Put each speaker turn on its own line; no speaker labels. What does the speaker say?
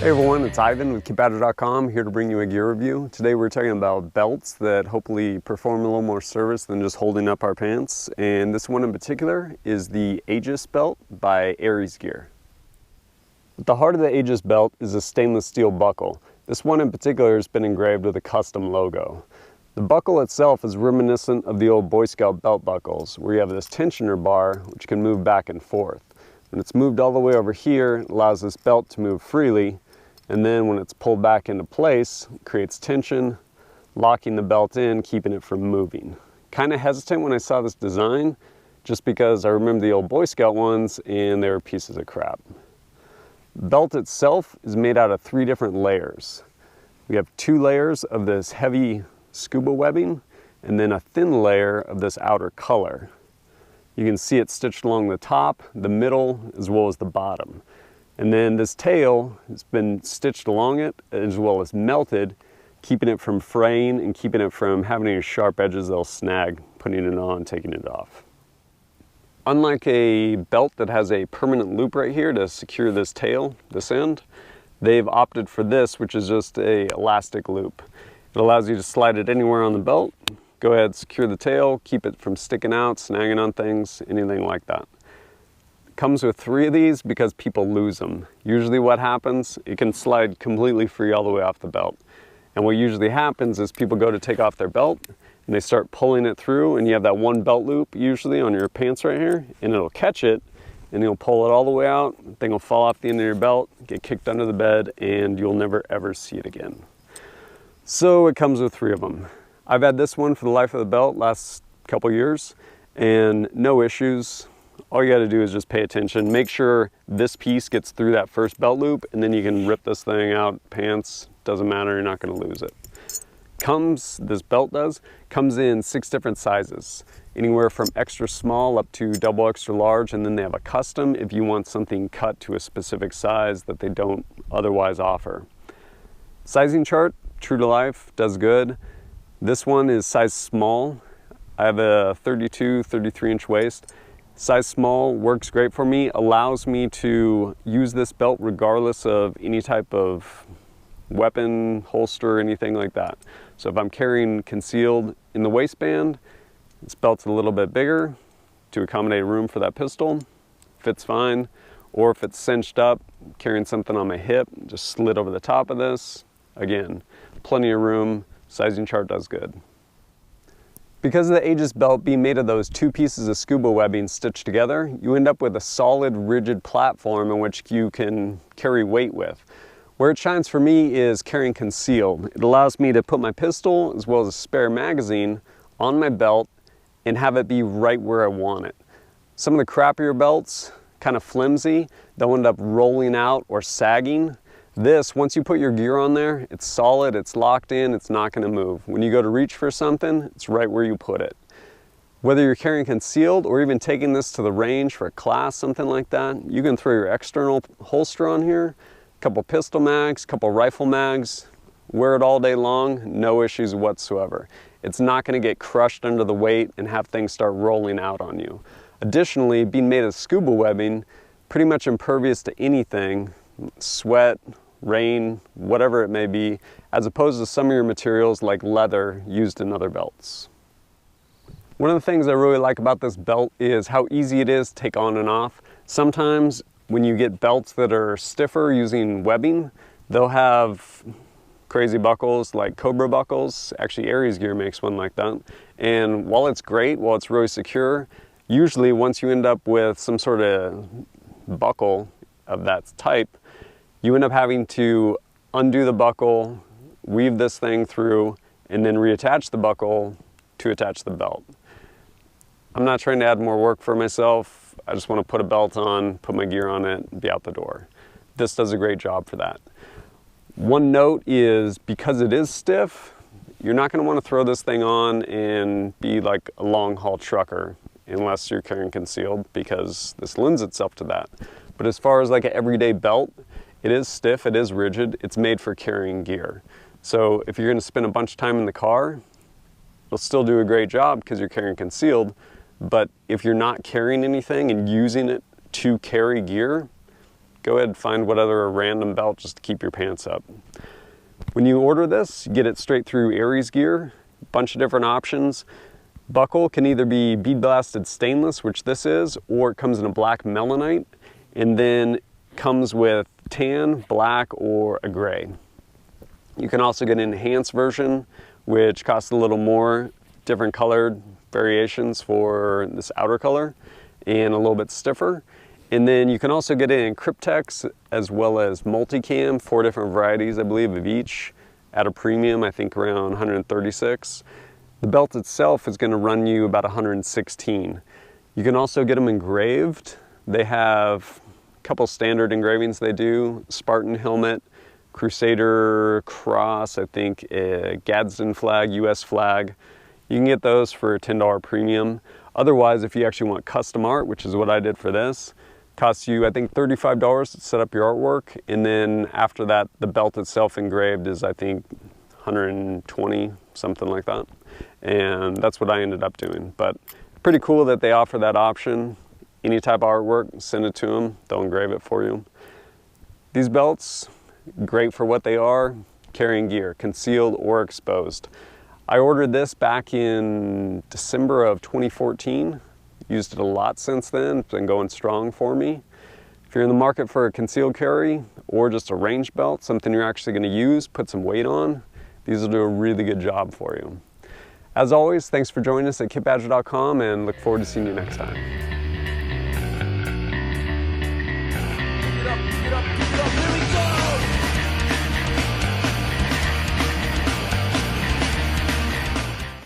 Hey everyone, it's Ivan with KeepAtIt.com, here to bring you a gear review. Today we're talking about belts that hopefully perform a little more service than just holding up our pants. And this one in particular is the Aegis Belt by Aegis Gear. At the heart of the Aegis Belt is a stainless steel buckle. This one in particular has been engraved with a custom logo. The buckle itself is reminiscent of the old Boy Scout belt buckles, where you have this tensioner bar which can move back and forth. When it's moved all the way over here, it allows this belt to move freely. And then when it's pulled back into place, it creates tension, locking the belt in, keeping it from moving. Kind of hesitant when I saw this design, just because I remember the old Boy Scout ones and they were pieces of crap. The belt itself is made out of 3 different layers. We have 2 layers of this heavy scuba webbing, and then a thin layer of this outer color. You can see it stitched along the top, the middle, as well as the bottom. And then this tail has been stitched along it as well as melted, keeping it from fraying and keeping it from having any sharp edges that'll snag putting it on, taking it off. Unlike a belt that has a permanent loop right here to secure this tail, this end, they've opted for this, which is just a elastic loop. It allows you to slide it anywhere on the belt, go ahead, secure the tail, keep it from sticking out, snagging on things, anything like that. Comes with 3 of these because people lose them. Usually what happens, it can slide completely free all the way off the belt. And what usually happens is people go to take off their belt and they start pulling it through, and you have that one belt loop usually on your pants right here, and it'll catch it and you'll pull it all the way out, the thing will fall off the end of your belt, get kicked under the bed, and you'll never ever see it again. So it comes with 3 of them. I've had this one for the life of the belt, last couple years, and no issues. All you gotta do is just pay attention. Make sure this piece gets through that first belt loop, and then you can rip this thing out, pants, doesn't matter, you're not gonna lose it. This belt comes in 6 different sizes, anywhere from extra small up to double extra large, and then they have a custom if you want something cut to a specific size that they don't otherwise offer. Sizing chart, true to life, does good. This one is size small. I have a 32, 33 inch waist. Size small works great for me, allows me to use this belt regardless of any type of weapon, holster, anything like that. So if I'm carrying concealed in the waistband, this belt's a little bit bigger to accommodate room for that pistol, fits fine. Or if it's cinched up, carrying something on my hip, just slid over the top of this, again, plenty of room, sizing chart does good. Because of the Aegis belt being made of those 2 pieces of scuba webbing stitched together, you end up with a solid, rigid platform in which you can carry weight with. Where it shines for me is carrying concealed. It allows me to put my pistol as well as a spare magazine on my belt and have it be right where I want it. Some of the crappier belts, kind of flimsy, they'll end up rolling out or sagging. This, once you put your gear on there, it's solid, it's locked in, it's not gonna move. When you go to reach for something, it's right where you put it. Whether you're carrying concealed or even taking this to the range for a class, something like that, you can throw your external holster on here, a couple pistol mags, a couple rifle mags, wear it all day long, no issues whatsoever. It's not gonna get crushed under the weight and have things start rolling out on you. Additionally, being made of scuba webbing, pretty much impervious to anything, sweat, rain, whatever it may be, as opposed to some of your materials like leather used in other belts. One of the things I really like about this belt is how easy it is to take on and off. Sometimes when you get belts that are stiffer using webbing, they'll have crazy buckles like Cobra buckles. Actually, Aegis Gear makes one like that. And while it's great, while it's really secure, usually once you end up with some sort of buckle of that type, you end up having to undo the buckle, weave this thing through, and then reattach the buckle to attach the belt. I'm not trying to add more work for myself. I just want to put a belt on, put my gear on it, and be out the door. This does a great job for that. One note is, because it is stiff, you're not going to want to throw this thing on and be like a long haul trucker unless you're carrying concealed, because this lends itself to that. But as far as like an everyday belt, it is stiff, it is rigid, it's made for carrying gear. So if you're gonna spend a bunch of time in the car, it'll still do a great job because you're carrying concealed, but if you're not carrying anything and using it to carry gear, go ahead and find what other random belt just to keep your pants up. When you order this, you get it straight through Aegis Gear, a bunch of different options. Buckle can either be bead blasted stainless, which this is, or it comes in a black melanite, and then comes with tan, black, or a gray. You can also get an enhanced version, which costs a little more, different colored variations for this outer color, and a little bit stiffer. And then you can also get it in Cryptex as well as multicam, 4 different varieties, I believe, of each at a premium, I think around 136. The belt itself is going to run you about 116. You can also get them engraved. They have a couple standard engravings they do, Spartan helmet, Crusader cross, I think a Gadsden flag, US flag. You can get those for a $10 premium. Otherwise, if you actually want custom art, which is what I did for this, costs you, I think, $35 to set up your artwork, and then after that, the belt itself engraved is, I think, 120, something like that. And that's what I ended up doing. But pretty cool that they offer that option. Any type of artwork, send it to them, they'll engrave it for you. These belts, great for what they are, carrying gear, concealed or exposed. I ordered this back in December of 2014. Used it a lot since then, it's been going strong for me. If you're in the market for a concealed carry or just a range belt, something you're actually going to use, put some weight on, these will do a really good job for you. As always, thanks for joining us at kitbadger.com and look forward to seeing you next time.